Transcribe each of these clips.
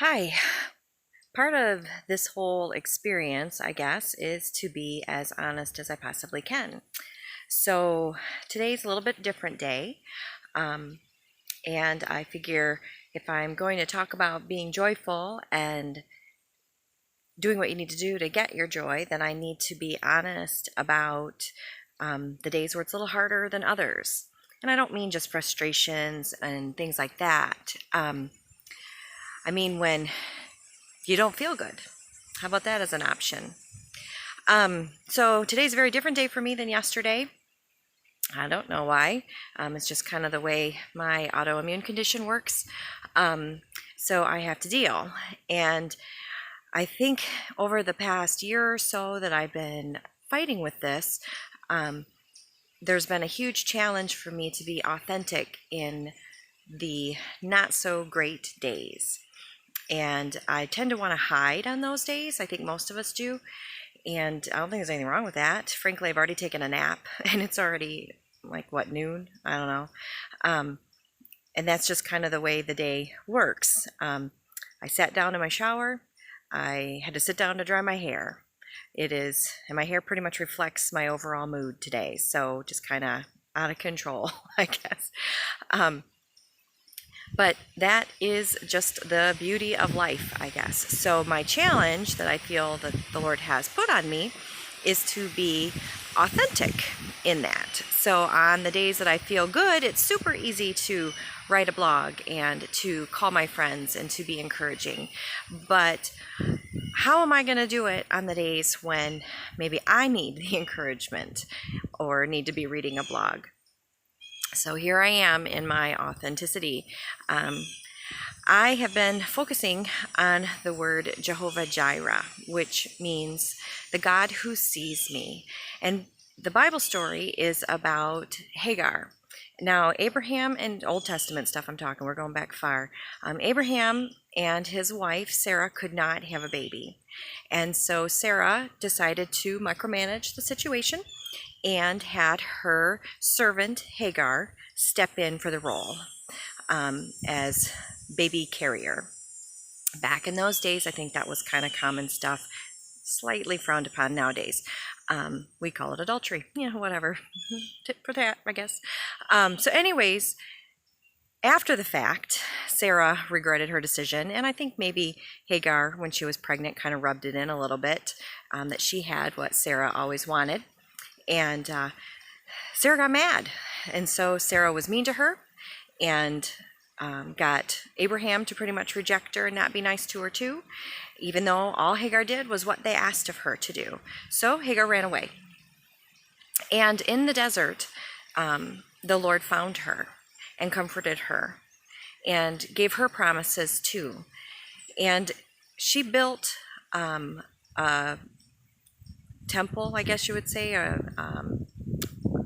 Hi. Part of this whole experience, I guess, is to be as honest as I possibly can. So today's a little bit different day. Um, and I figure if I'm going to talk about being joyful and doing what you need to do to get your joy, then I need to be honest about the days where it's a little harder than others. And I don't mean just frustrations and things like that. I mean when you don't feel good. How about that as an option? So today's a very different day for me than yesterday. I don't know why. It's just kind of the way my autoimmune condition works. So I have to deal. And I think over the past year or so that I've been fighting with this, there's been a huge challenge for me to be authentic in the not so great days. And I tend to want to hide on those days. I think most of us do. And I don't think there's anything wrong with that. Frankly, I've already taken a nap and it's already like noon? I don't know. And that's just kind of the way the day works. I sat down in my shower. I had to sit down to dry my hair. And my hair pretty much reflects my overall mood today. So just kind of out of control, I guess. But that is just the beauty of life, I guess. So my challenge that I feel that the Lord has put on me is to be authentic in that. So on the days that I feel good, it's super easy to write a blog and to call my friends and to be encouraging. But how am I going to do it on the days when maybe I need the encouragement or need to be reading a blog? So here I am in my authenticity. I have been focusing on the word Jehovah Jireh, which means the God who sees me. And the Bible story is about Hagar. Now, Abraham and Old Testament stuff I'm talking, we're going back far. Abraham and his wife, Sarah, could not have a baby. And so Sarah decided to micromanage the situation and had her servant Hagar step in for the role as baby carrier. Back in those days, I think that was kind of common stuff, slightly frowned upon nowadays. We call it adultery, whatever. Tip for that, I guess. So anyways, after the fact, Sarah regretted her decision, and I think maybe Hagar, when she was pregnant, kind of rubbed it in a little bit, that she had what Sarah always wanted. And Sarah got mad. And so Sarah was mean to her and got Abraham to pretty much reject her and not be nice to her too, even though all Hagar did was what they asked of her to do. So Hagar ran away. And in the desert, the Lord found her and comforted her and gave her promises too. And she built a temple, I guess you would say, a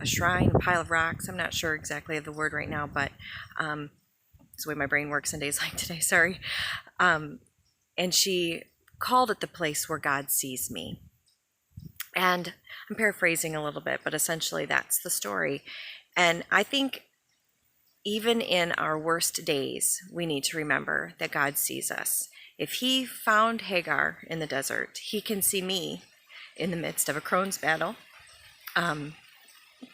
shrine, a pile of rocks. I'm not sure exactly of the word right now, but it's the way my brain works on days like today, sorry. And she called it the place where God sees me. And I'm paraphrasing a little bit, but essentially that's the story. And I think even in our worst days, we need to remember that God sees us. If he found Hagar in the desert, he can see me in the midst of a Crohn's battle and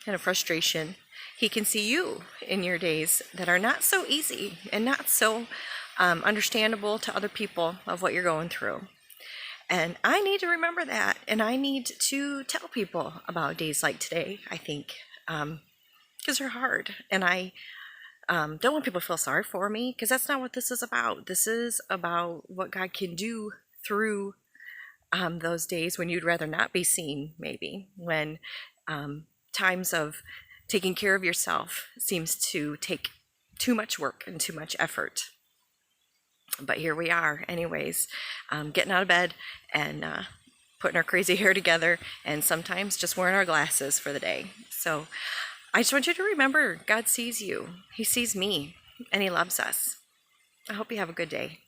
a frustration. He can see you in your days that are not so easy and not so understandable to other people of what you're going through. And I need to remember that, and I need to tell people about days like today, I think, because they're hard. And I don't want people to feel sorry for me, because that's not what this is about. This is about what God can do through those days when you'd rather not be seen, maybe, when times of taking care of yourself seems to take too much work and too much effort. But here we are anyways, getting out of bed and putting our crazy hair together and sometimes just wearing our glasses for the day. So I just want you to remember, God sees you. He sees me and he loves us. I hope you have a good day.